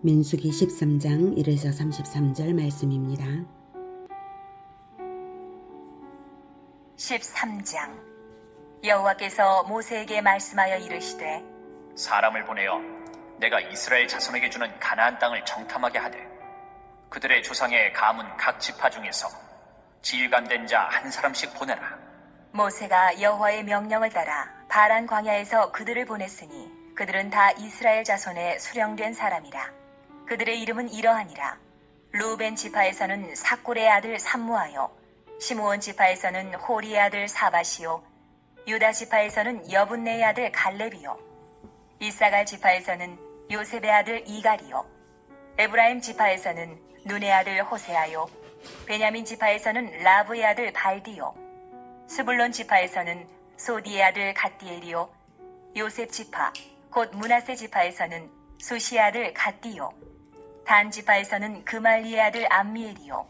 민수기 13장 1에서 33절 말씀입니다. 13장 여호와께서 모세에게 말씀하여 이르시되 사람을 보내어 내가 이스라엘 자손에게 주는 가나안 땅을 정탐하게 하되 그들의 조상의 가문 각 지파 중에서 지일간된 자 한 사람씩 보내라. 모세가 여호와의 명령을 따라 바란 광야에서 그들을 보냈으니 그들은 다 이스라엘 자손의 수령된 사람이라. 그들의 이름은 이러하니라. 루벤 지파에서는 삭골의 아들 삼무하요, 시므온 지파에서는 호리의 아들 사바시요, 유다 지파에서는 여분네의 아들 갈렙이요, 이사갈 지파에서는 요셉의 아들 이갈이요, 에브라임 지파에서는 눈의 아들 호세아요, 베냐민 지파에서는 라브의 아들 발디요, 스불론 지파에서는 소디의 아들 갓디엘이요, 요셉 지파 곧 므낫세 지파에서는 수시의 아들 갓디요, 단 지파에서는 그말리의 아들 암미엘이요,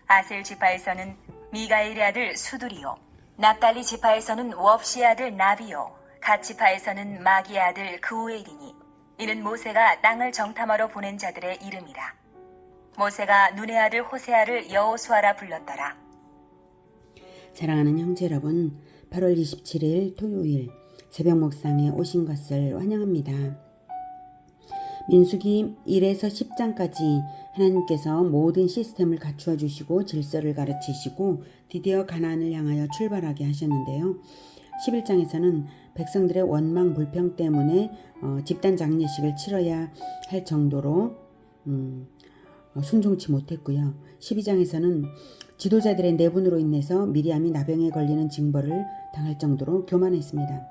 아셀 지파에서는 미가엘의 아들 수두리요, 납달리 지파에서는 웁시의 아들 나비요, 갓 지파에서는 마기의 아들 그우엘이니 이는 모세가 땅을 정탐하러 보낸 자들의 이름이라. 모세가 눈의 아들 호세아를 여호수아라 불렀더라. 사랑하는 형제 여러분, 8월 27일 토요일 새벽 묵상에 오신 것을 환영합니다. 민수기 1에서 10장까지 하나님께서 모든 시스템을 갖추어 주시고 질서를 가르치시고 드디어 가나안을 향하여 출발하게 하셨는데요. 11장에서는 백성들의 원망 불평 때문에 집단 장례식을 치러야 할 정도로 순종치 못했고요. 12장에서는 지도자들의 내분으로 인해서 미리암이 나병에 걸리는 징벌을 당할 정도로 교만했습니다.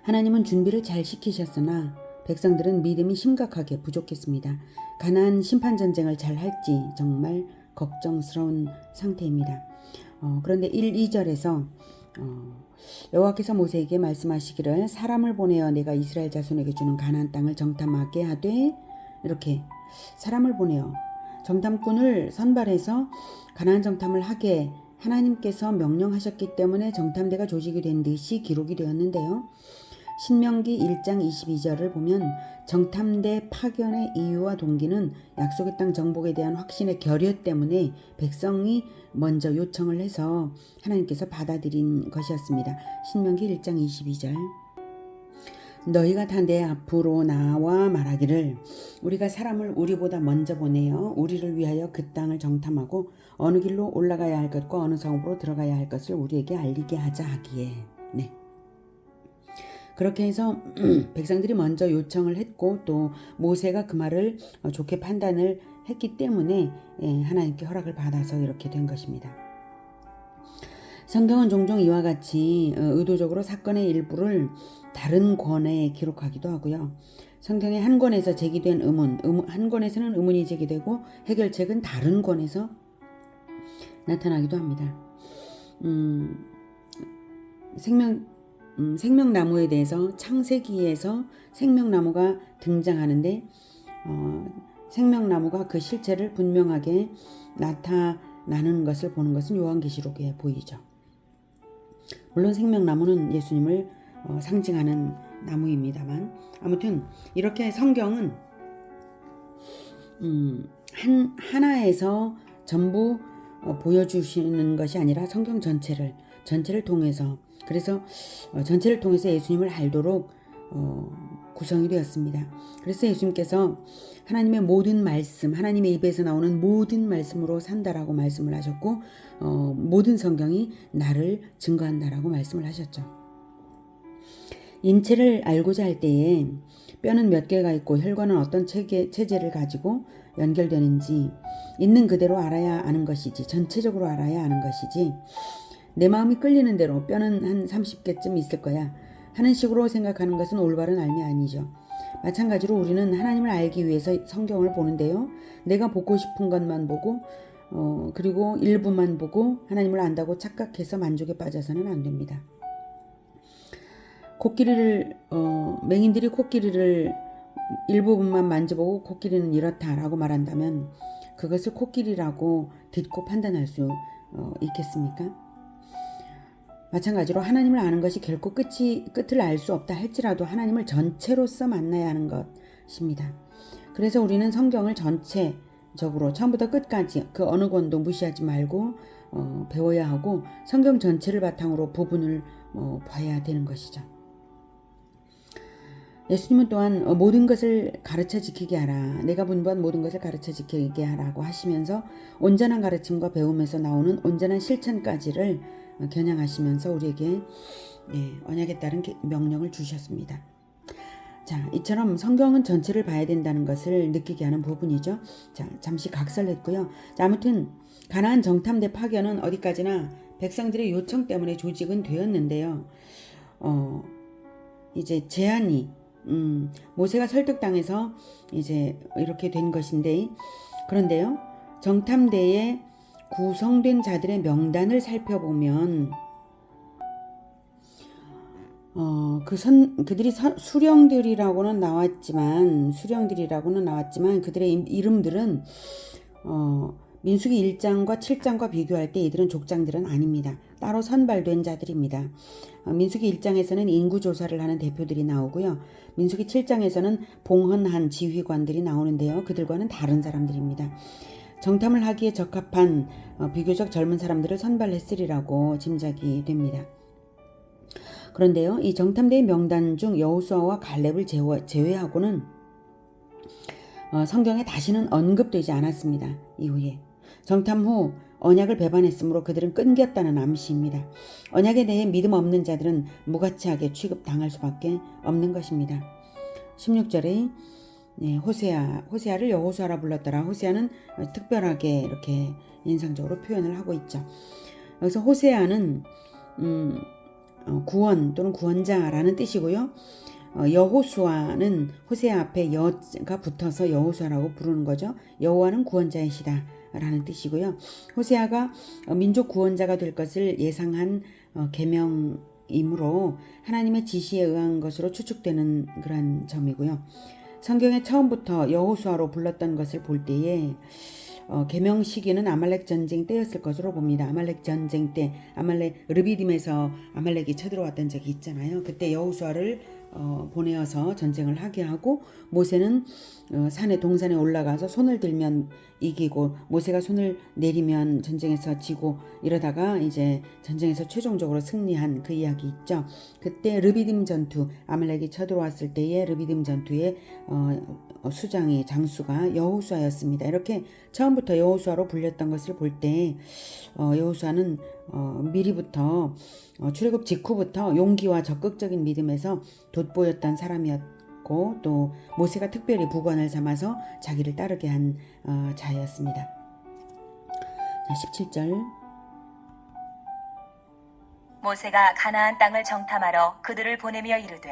하나님은 준비를 잘 시키셨으나 백성들은 믿음이 심각하게 부족했습니다. 가나안 심판전쟁을 잘 할지 정말 걱정스러운 상태입니다. 그런데 1, 2절에서 여호와께서 모세에게 말씀하시기를 사람을 보내어 내가 이스라엘 자손에게 주는 가나안 땅을 정탐하게 하되, 이렇게 사람을 보내어 정탐꾼을 선발해서 가나안 정탐을 하게 하나님께서 명령하셨기 때문에 정탐대가 조직이 된 듯이 기록이 되었는데요. 신명기 1장 22절을 보면 정탐대 파견의 이유와 동기는 약속의 땅 정복에 대한 확신의 결여 때문에 백성이 먼저 요청을 해서 하나님께서 받아들인 것이었습니다. 신명기 1장 22절. 너희가 다 내 앞으로 나와 말하기를 우리가 사람을 우리보다 먼저 보내어 우리를 위하여 그 땅을 정탐하고 어느 길로 올라가야 할 것과 어느 성읍으로 들어가야 할 것을 우리에게 알리게 하자 하기에. 네. 그렇게 해서 백성들이 먼저 요청을 했고 또 모세가 그 말을 좋게 판단을 했기 때문에 하나님께 허락을 받아서 이렇게 된 것입니다. 성경은 종종 이와 같이 의도적으로 사건의 일부를 다른 권에 기록하기도 하고요. 성경의 한 권에서 제기된 한 권에서는 의문이 제기되고 해결책은 다른 권에서 나타나기도 합니다. 생명나무에 대해서 창세기에서 생명나무가 등장하는데 생명나무가 그 실체를 분명하게 나타나는 것을 보는 것은 요한계시록에 보이죠. 물론 생명나무는 예수님을 상징하는 나무입니다만 아무튼 이렇게 성경은 하나에서 전부 보여주시는 것이 아니라 성경 전체를 통해서, 그래서 전체를 통해서 예수님을 알도록 구성이 되었습니다. 그래서 예수님께서 하나님의 모든 말씀, 하나님의 입에서 나오는 모든 말씀으로 산다라고 말씀을 하셨고 모든 성경이 나를 증거한다라고 말씀을 하셨죠. 인체를 알고자 할 때에 뼈는 몇 개가 있고 혈관은 어떤 체제를 가지고 연결되는지 있는 그대로 알아야 아는 것이지, 전체적으로 알아야 아는 것이지, 내 마음이 끌리는 대로 뼈는 한 30개쯤 있을 거야 하는 식으로 생각하는 것은 올바른 삶이 아니죠. 마찬가지로 우리는 하나님을 알기 위해서 성경을 보는데요. 내가 보고 싶은 것만 보고 그리고 일부만 보고 하나님을 안다고 착각해서 만족에 빠져서는 안 됩니다. 맹인들이 코끼리를 일부분만 만져보고 코끼리는 이렇다라고 말한다면 그것을 코끼리라고 듣고 판단할 수 있겠습니까? 마찬가지로 하나님을 아는 것이 결코 끝을 알 수 없다 할지라도 하나님을 전체로서 만나야 하는 것입니다. 그래서 우리는 성경을 전체적으로 처음부터 끝까지 그 어느 권도 무시하지 말고 배워야 하고 성경 전체를 바탕으로 부분을 봐야 되는 것이죠. 예수님은 또한 모든 것을 가르쳐 지키게 하라. 내가 분부한 모든 것을 가르쳐 지키게 하라고 하시면서 온전한 가르침과 배움에서 나오는 온전한 실천까지를 겨냥하시면서 우리에게 언약에 따른 명령을 주셨습니다. 자, 이처럼 성경은 전체를 봐야 된다는 것을 느끼게 하는 부분이죠. 자, 잠시 각설했고요. 자, 아무튼 가나안 정탐대 파견은 어디까지나 백성들의 요청 때문에 조직은 되었는데요. 이제 제한이 모세가 설득당해서 이제 이렇게 된 것인데, 그런데요, 정탐대에 구성된 자들의 명단을 살펴보면 그들이 수령들이라고는 나왔지만 그들의 이름들은 민수기 1장과 7장과 비교할 때 이들은 족장들은 아닙니다. 따로 선발된 자들입니다. 민수기 1장에서는 인구조사를 하는 대표들이 나오고요. 민수기 7장에서는 봉헌한 지휘관들이 나오는데요. 그들과는 다른 사람들입니다. 정탐을 하기에 적합한 비교적 젊은 사람들을 선발했으리라고 짐작이 됩니다. 그런데요, 이 정탐대의 명단 중 여호수아와 갈렙을 제외하고는 성경에 다시는 언급되지 않았습니다. 이후에 정탐 후 언약을 배반했으므로 그들은 끊겼다는 암시입니다. 언약에 대해 믿음 없는 자들은 무가치하게 취급당할 수밖에 없는 것입니다. 16절에 호세아를 여호수아라 불렀더라. 호세아는 특별하게 이렇게 인상적으로 표현을 하고 있죠. 여기서 호세아는 구원 또는 구원자라는 뜻이고요. 여호수아는 호세아 앞에 여가 붙어서 여호수아라고 부르는 거죠. 여호와는 구원자이시다 라는 뜻이고요. 호세아가 민족 구원자가 될 것을 예상한 계명이므로 하나님의 지시에 의한 것으로 추측되는 그런 점이고요. 성경에 처음부터 여호수아로 불렀던 것을 볼 때에 계명 시기는 아말렉 전쟁 때였을 것으로 봅니다. 아말렉 전쟁 때 르비딤에서 아말렉이 쳐들어왔던 적이 있잖아요. 그때 여호수아를 보내어서 전쟁을 하게 하고, 모세는 동산에 올라가서 손을 들면 이기고 모세가 손을 내리면 전쟁에서 지고, 이러다가 이제 전쟁에서 최종적으로 승리한 그 이야기 있죠. 그때 르비딤 전투, 아말렉이 쳐들어왔을 때의 르비딤 전투의 장수가 여호수아였습니다. 이렇게 처음부터 여호수아로 불렸던 것을 볼 때 여호수아는 미리부터 출애굽 직후부터 용기와 적극적인 믿음에서 돋보였던 사람이었고, 또 모세가 특별히 부관을 삼아서 자기를 따르게 한 자였습니다. 자, 17절. 모세가 가나안 땅을 정탐하러 그들을 보내며 이르되,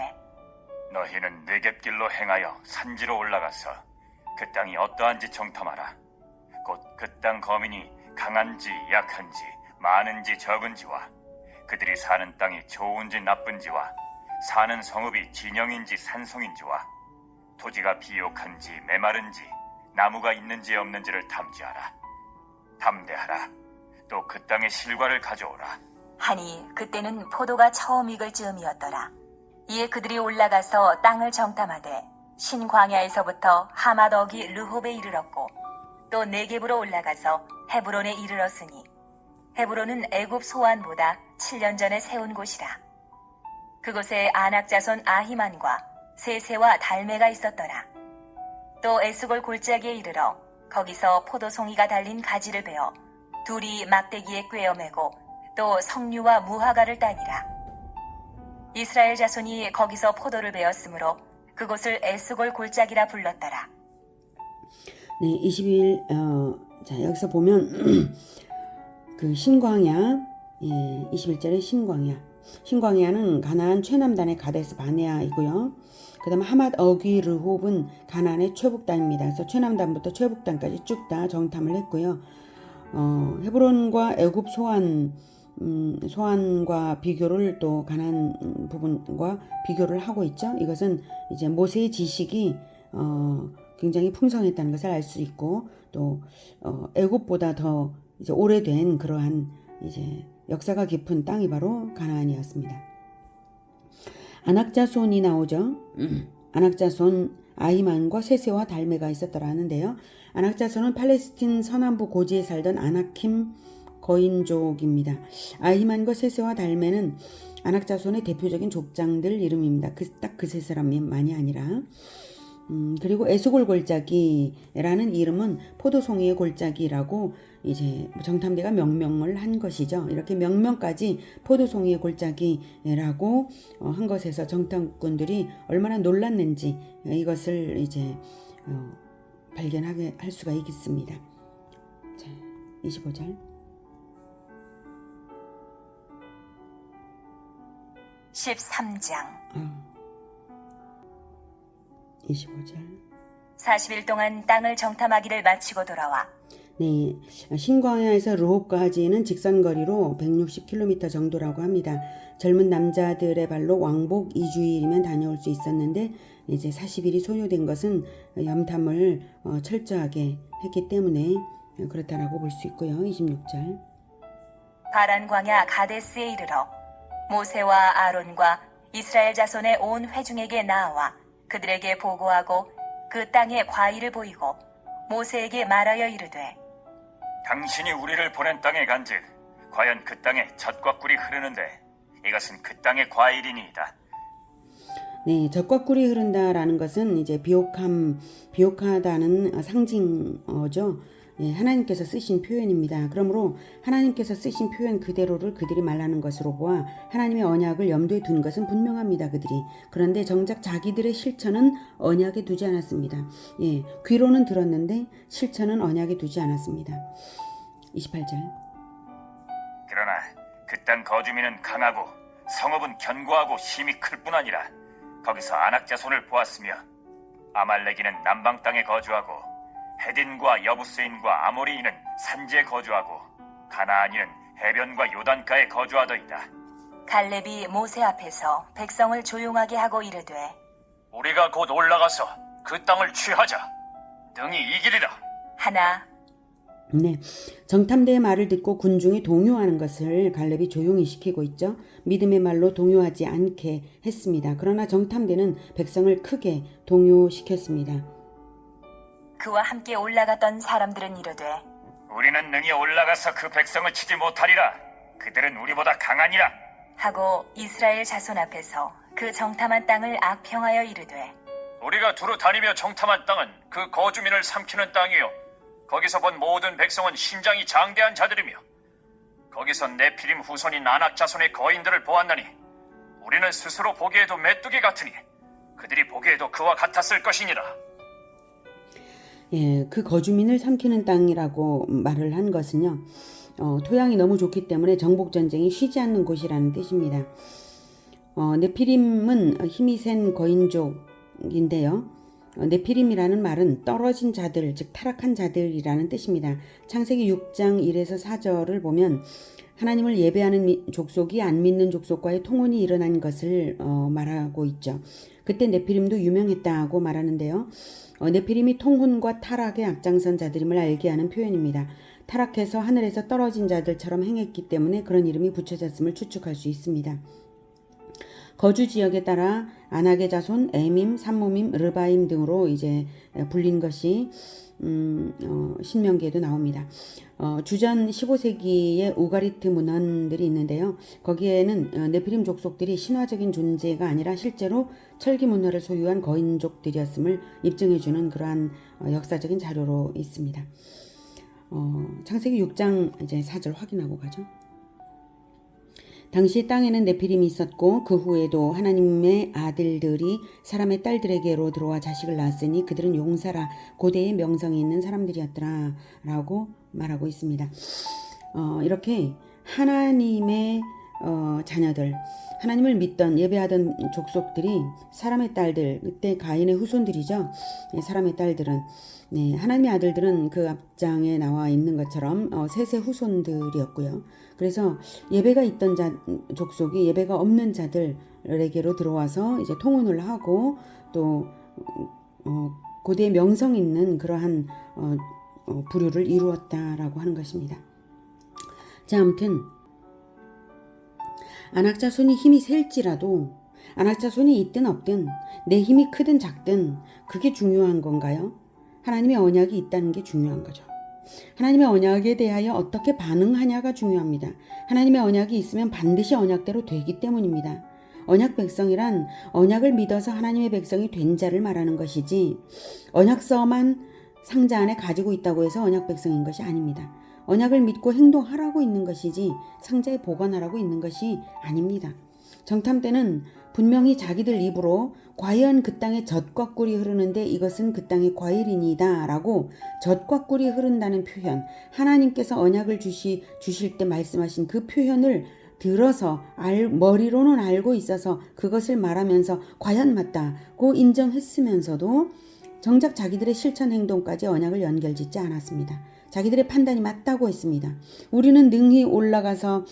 너희는 네겝길로 행하여 산지로 올라가서 그 땅이 어떠한지 정탐하라. 곧 그 땅 거민이 강한지 약한지 많은지 적은지와 그들이 사는 땅이 좋은지 나쁜지와 사는 성읍이 진영인지 산성인지와 토지가 비옥한지 메마른지 나무가 있는지 없는지를 탐지하라. 담대하라. 또 그 땅의 실과를 가져오라. 하니 그때는 포도가 처음 익을 즈음이었더라. 이에 그들이 올라가서 땅을 정탐하되 신광야에서부터 하맛 어기 르홉에 이르렀고, 또 네겝으로 올라가서 헤브론에 이르렀으니 헤브론은 애굽 소안보다 7년 전에 세운 곳이라. 그곳에 아낙 자손 아히만과 세세와 달메가 있었더라. 또 에스골 골짜기에 이르러 거기서 포도송이가 달린 가지를 베어 둘이 막대기에 꿰어매고 또 석류와 무화과를 따니라. 이스라엘 자손이 거기서 포도를 베었으므로 그곳을 에스골 골짜기라 불렀더라. 네, 22일 자, 여기서 보면 그 신광야, 21절의 신광야는 가나안 최남단의 가데스 바네아이고요. 그 다음에 하맛 어귀 르홉은 가나안의 최북단입니다. 그래서 최남단부터 최북단까지 쭉 다 정탐을 했고요. 헤브론과 애굽 소안과 비교를, 또 가나안 부분과 비교를 하고 있죠. 이것은 이제 모세의 지식이 굉장히 풍성했다는 것을 알 수 있고, 또 애굽보다 더 이제 오래된 그러한 이제 역사가 깊은 땅이 바로 가나안이었습니다. 아낙자손이 나오죠. 아히만과 세세와 달메가 있었더라 하는데요. 아낙자손은 팔레스틴 서남부 고지에 살던 아나킴 거인족입니다. 아히만과 세세와 달메는 아낙자손의 대표적인 족장들 이름입니다. 딱 그 세 사람만이 아니라. 그리고 에스골 골짜기라는 이름은 포도송이의 골짜기라고 이제 정탐대가 명명을 한 것이죠. 이렇게 명명까지 포도송이의 골짜기라고 한 것에서 정탐꾼들이 얼마나 놀랐는지 이것을 이제 발견하게 할 수가 있겠습니다. 자, 25절. 13장 25절. 40일 동안 땅을 정탐하기를 마치고 돌아와 네, 신광야에서 르홉까지는 직선거리로 160km 정도라고 합니다. 젊은 남자들의 발로 왕복 2주일이면 다녀올 수 있었는데 이제 40일이 소요된 것은 염탐을 철저하게 했기 때문에 그렇다라고 볼 수 있고요. 26절. 바란 광야 가데스에 이르러 모세와 아론과 이스라엘 자손의 온 회중에게 나와 그들에게 보고하고 그 땅에 과일을 보이고 모세에게 말하여 이르되 당신이 우리를 보낸 땅에 간즉 과연 그 땅에 젖과 꿀이 흐르는데 이것은 그 땅의 과일이니이다. 네, 젖과 꿀이 흐른다라는 것은 이제 비옥하다는 상징어죠. 예, 하나님께서 쓰신 표현입니다. 그러므로 하나님께서 쓰신 표현 그대로를 그들이 말하는 것으로 보아 하나님의 언약을 염두에 둔 것은 분명합니다. 그들이. 그런데 정작 자기들의 실천은 언약에 두지 않았습니다. 예, 귀로는 들었는데 실천은 언약에 두지 않았습니다. 28절. 그러나 그 땅 거주민은 강하고 성읍은 견고하고 힘이 클 뿐 아니라 거기서 아낙자손을 보았으며 아말렉인은 남방 땅에 거주하고 헤딘과 여부스인과 아모리인은 산지에 거주하고 가나안인은 해변과 요단가에 거주하더이다. 갈렙이 모세 앞에서 백성을 조용하게 하고 이르되 우리가 곧 올라가서 그 땅을 취하자. 능히 이기리라. 하나 네, 정탐대의 말을 듣고 군중이 동요하는 것을 갈렙이 조용히 시키고 있죠. 믿음의 말로 동요하지 않게 했습니다. 그러나 정탐대는 백성을 크게 동요시켰습니다. 그와 함께 올라갔던 사람들은 이르되 우리는 능히 올라가서 그 백성을 치지 못하리라. 그들은 우리보다 강하니라. 하고 이스라엘 자손 앞에서 그 정탐한 땅을 악평하여 이르되 우리가 두루 다니며 정탐한 땅은 그 거주민을 삼키는 땅이요. 거기서 본 모든 백성은 신장이 장대한 자들이며 거기서 네피림 후손인 아낙 자손의 거인들을 보았나니 우리는 스스로 보기에도 메뚜기 같으니 그들이 보기에도 그와 같았을 것이니라. 예, 그 거주민을 삼키는 땅이라고 말을 한 것은요. 토양이 너무 좋기 때문에 정복전쟁이 쉬지 않는 곳이라는 뜻입니다. 네피림은 힘이 센 거인족인데요. 네피림이라는 말은 떨어진 자들, 즉 타락한 자들이라는 뜻입니다. 창세기 6장 1에서 4절을 보면 하나님을 예배하는 족속이 안 믿는 족속과의 통혼이 일어난 것을 말하고 있죠. 그때 네피림도 유명했다고 말하는데요. 네피림이 통혼과 타락의 앞장선 자들임을 알게 하는 표현입니다. 타락해서 하늘에서 떨어진 자들처럼 행했기 때문에 그런 이름이 붙여졌음을 추측할 수 있습니다. 거주 지역에 따라 아낙의 자손, 에밈, 삼모밈, 르바임 등으로 이제 불린 것이 신명기에도 나옵니다. 주전 15세기의 우가리트 문헌들이 있는데요. 거기에는 네피림 족속들이 신화적인 존재가 아니라 실제로 철기 문화를 소유한 거인족들이었음을 입증해주는 그러한 역사적인 자료로 있습니다. 창세기 6장 이제 4절 확인하고 가죠. 당시 땅에는 네피림이 있었고 그 후에도 하나님의 아들들이 사람의 딸들에게로 들어와 자식을 낳았으니 그들은 용사라 고대의 명성이 있는 사람들이었더라 라고 말하고 있습니다. 이렇게 하나님의 자녀들, 하나님을 믿던 예배하던 족속들이 사람의 딸들, 그때 가인의 후손들이죠. 사람의 딸들은 하나님의 아들들은 그 앞장에 나와 있는 것처럼 셋의 후손들이었고요. 그래서 예배가 있던 족속이 예배가 없는 자들에게로 들어와서 이제 통혼을 하고 또 고대의 명성 있는 그러한 부류를 이루었다라고 하는 것입니다. 자, 아무튼 아낙 자손이 힘이 셀지라도 안악자손이 있든 없든 내 힘이 크든 작든 그게 중요한 건가요? 하나님의 언약이 있다는 게 중요한 거죠. 하나님의 언약에 대하여 어떻게 반응하냐가 중요합니다. 하나님의 언약이 있으면 반드시 언약대로 되기 때문입니다. 언약 백성이란 언약을 믿어서 하나님의 백성이 된 자를 말하는 것이지 언약서만 상자 안에 가지고 있다고 해서 언약 백성인 것이 아닙니다. 언약을 믿고 행동하라고 있는 것이지 상자에 보관하라고 있는 것이 아닙니다. 정탐 때는 분명히 자기들 입으로 과연 그 땅에 젖과 꿀이 흐르는데 이것은 그 땅의 과일이니다 라고 젖과 꿀이 흐른다는 표현, 하나님께서 언약을 주실 때 말씀하신 그 표현을 들어서 머리로는 알고 있어서 그것을 말하면서 과연 맞다고 인정했으면서도 정작 자기들의 실천 행동까지 언약을 연결짓지 않았습니다. 자기들의 판단이 맞다고 했습니다. 우리는 능히 올라가서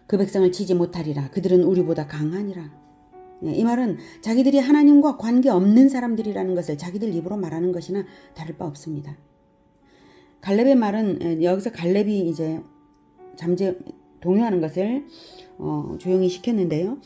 그 백성을 치지 못하리라. 그들은 우리보다 강하니라. 이 말은 자기들이 하나님과 관계없는 사람들이라는 것을 자기들 입으로 말하는 것이나 다를 바 없습니다. 갈렙의 말은 여기서 갈렙이 이제 동요하는 것을 조용히 시켰는데요.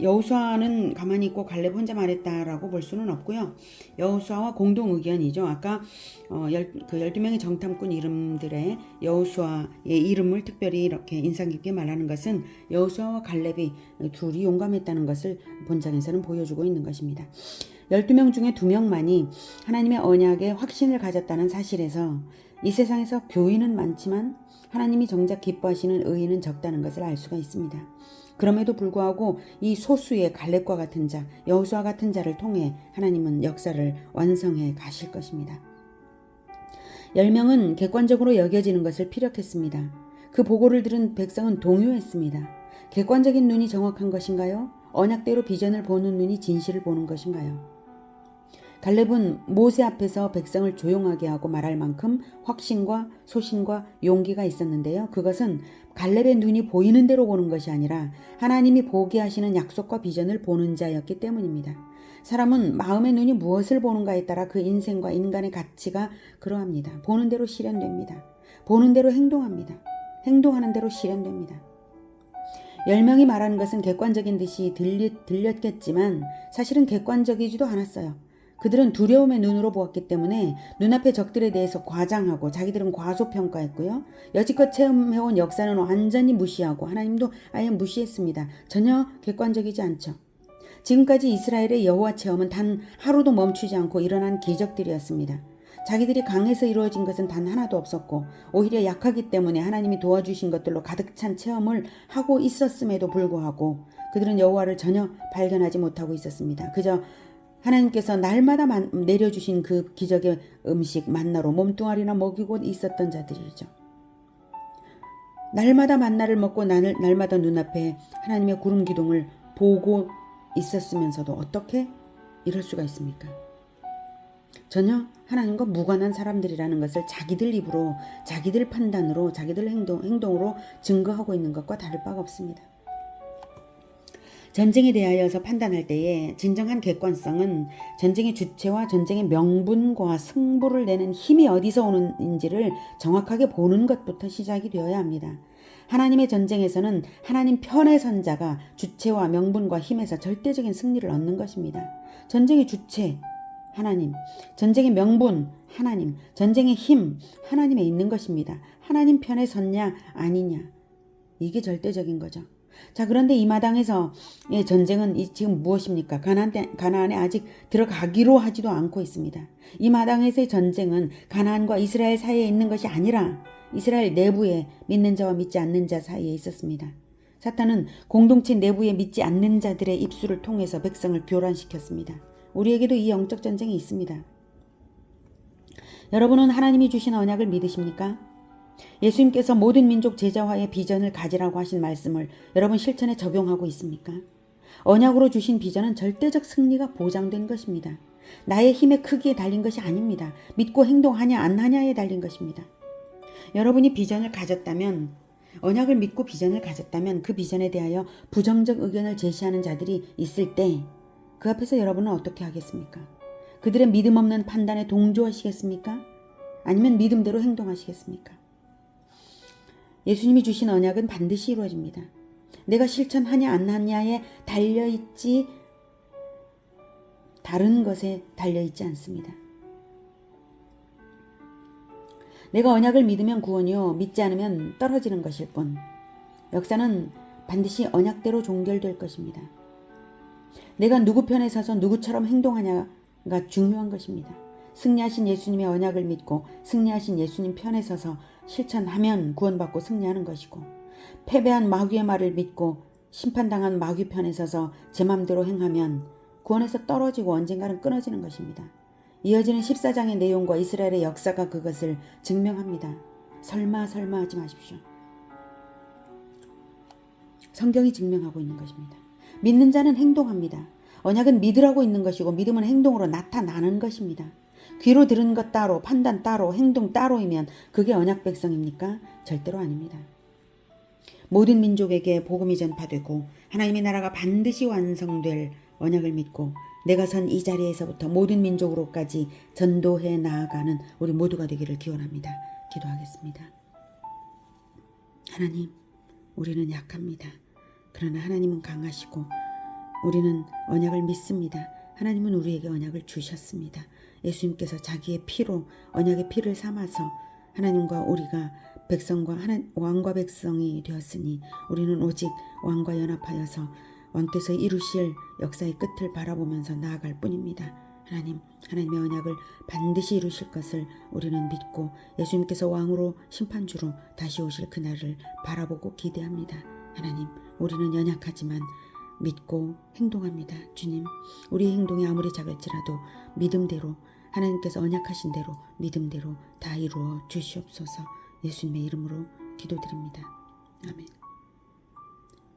여호수아는 가만히 있고 갈렙 혼자 말했다라고 볼 수는 없고요. 여호수아와 공동 의견이죠. 아까 12명의 정탐꾼 이름들의 여호수아의 이름을 특별히 이렇게 인상 깊게 말하는 것은 여호수아와 갈렙이 둘이 용감했다는 것을 본장에서는 보여주고 있는 것입니다. 12명 중에 2명만이 하나님의 언약에 확신을 가졌다는 사실에서 이 세상에서 교인은 많지만 하나님이 정작 기뻐하시는 의인은 적다는 것을 알 수가 있습니다. 그럼에도 불구하고 이 소수의 갈렙과 같은 자, 여호수아 같은 자를 통해 하나님은 역사를 완성해 가실 것입니다. 10명은 객관적으로 여겨지는 것을 피력했습니다. 그 보고를 들은 백성은 동요했습니다. 객관적인 눈이 정확한 것인가요? 언약대로 비전을 보는 눈이 진실을 보는 것인가요? 갈렙은 모세 앞에서 백성을 조용하게 하고 말할 만큼 확신과 소신과 용기가 있었는데요. 그것은 갈렙의 눈이 보이는 대로 보는 것이 아니라 하나님이 보게 하시는 약속과 비전을 보는 자였기 때문입니다. 사람은 마음의 눈이 무엇을 보는가에 따라 그 인생과 인간의 가치가 그러합니다. 보는 대로 실현됩니다. 보는 대로 행동합니다. 행동하는 대로 실현됩니다. 10명이 말하는 것은 객관적인 듯이 들렸겠지만 사실은 객관적이지도 않았어요. 그들은 두려움의 눈으로 보았기 때문에 눈앞의 적들에 대해서 과장하고 자기들은 과소평가했고요. 여지껏 체험해온 역사는 완전히 무시하고 하나님도 아예 무시했습니다. 전혀 객관적이지 않죠. 지금까지 이스라엘의 여호와 체험은 단 하루도 멈추지 않고 일어난 기적들이었습니다. 자기들이 강해서 이루어진 것은 단 하나도 없었고 오히려 약하기 때문에 하나님이 도와주신 것들로 가득 찬 체험을 하고 있었음에도 불구하고 그들은 여호와를 전혀 발견하지 못하고 있었습니다. 그저 하나님께서 날마다 내려주신 그 기적의 음식 만나로 몸뚱아리나 먹이고 있었던 자들이죠. 날마다 만나를 먹고 날마다 눈앞에 하나님의 구름 기둥을 보고 있었으면서도 어떻게 이럴 수가 있습니까? 전혀 하나님과 무관한 사람들이라는 것을 자기들 입으로, 자기들 판단으로, 자기들 행동으로 증거하고 있는 것과 다를 바가 없습니다. 전쟁에 대하여서 판단할 때에 진정한 객관성은 전쟁의 주체와 전쟁의 명분과 승부를 내는 힘이 어디서 오는지를 정확하게 보는 것부터 시작이 되어야 합니다. 하나님의 전쟁에서는 하나님 편에 선 자가 주체와 명분과 힘에서 절대적인 승리를 얻는 것입니다. 전쟁의 주체 하나님, 전쟁의 명분 하나님, 전쟁의 힘 하나님에 있는 것입니다. 하나님 편에 섰냐 아니냐 이게 절대적인 거죠. 자, 그런데 이 마당에서 전쟁은 지금 무엇입니까? 가나안에 아직 들어가기로 하지도 않고 있습니다. 이 마당에서의 전쟁은 가나안과 이스라엘 사이에 있는 것이 아니라 이스라엘 내부에 믿는 자와 믿지 않는 자 사이에 있었습니다. 사탄은 공동체 내부에 믿지 않는 자들의 입술을 통해서 백성을 교란시켰습니다. 우리에게도 이 영적 전쟁이 있습니다. 여러분은 하나님이 주신 언약을 믿으십니까? 예수님께서 모든 민족 제자화의 비전을 가지라고 하신 말씀을 여러분 실천에 적용하고 있습니까? 언약으로 주신 비전은 절대적 승리가 보장된 것입니다. 나의 힘의 크기에 달린 것이 아닙니다. 믿고 행동하냐 안 하냐에 달린 것입니다. 여러분이 비전을 가졌다면, 언약을 믿고 비전을 가졌다면 그 비전에 대하여 부정적 의견을 제시하는 자들이 있을 때 그 앞에서 여러분은 어떻게 하겠습니까? 그들의 믿음 없는 판단에 동조하시겠습니까? 아니면 믿음대로 행동하시겠습니까? 예수님이 주신 언약은 반드시 이루어집니다. 내가 실천하냐 안 하냐에 달려있지 다른 것에 달려있지 않습니다. 내가 언약을 믿으면 구원이요 믿지 않으면 떨어지는 것일 뿐. 역사는 반드시 언약대로 종결될 것입니다. 내가 누구 편에 서서 누구처럼 행동하냐가 중요한 것입니다. 승리하신 예수님의 언약을 믿고 승리하신 예수님 편에 서서 실천하면 구원받고 승리하는 것이고, 패배한 마귀의 말을 믿고 심판당한 마귀 편에 서서 제 맘대로 행하면 구원에서 떨어지고 언젠가는 끊어지는 것입니다. 이어지는 14장의 내용과 이스라엘의 역사가 그것을 증명합니다. 설마 하지 마십시오. 성경이 증명하고 있는 것입니다. 믿는 자는 행동합니다. 언약은 믿으라고 있는 것이고 믿음은 행동으로 나타나는 것입니다. 귀로 들은 것 따로, 판단 따로, 행동 따로이면 그게 언약 백성입니까? 절대로 아닙니다. 모든 민족에게 복음이 전파되고 하나님의 나라가 반드시 완성될 언약을 믿고 내가 선 이 자리에서부터 모든 민족으로까지 전도해 나아가는 우리 모두가 되기를 기원합니다. 기도하겠습니다. 하나님, 우리는 약합니다. 그러나 하나님은 강하시고 우리는 언약을 믿습니다. 하나님은 우리에게 언약을 주셨습니다. 예수님께서 자기의 피로 언약의 피를 삼아서 하나님과 우리가 백성과 왕과 백성이 되었으니 우리는 오직 왕과 연합하여서 왕께서 이루실 역사의 끝을 바라보면서 나아갈 뿐입니다. 하나님의 언약을 반드시 이루실 것을 우리는 믿고 예수님께서 왕으로 심판주로 다시 오실 그날을 바라보고 기대합니다. 하나님, 우리는 연약하지만 믿고 행동합니다. 주님, 우리의 행동이 아무리 작을지라도 믿음대로 하나님께서 언약하신 대로 믿음대로 다 이루어 주시옵소서. 예수님의 이름으로 기도드립니다. 아멘.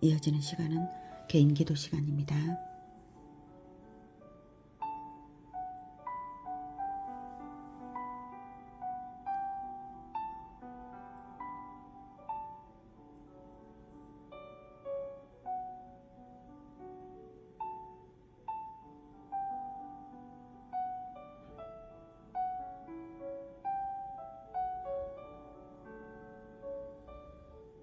이어지는 시간은 개인 기도 시간입니다.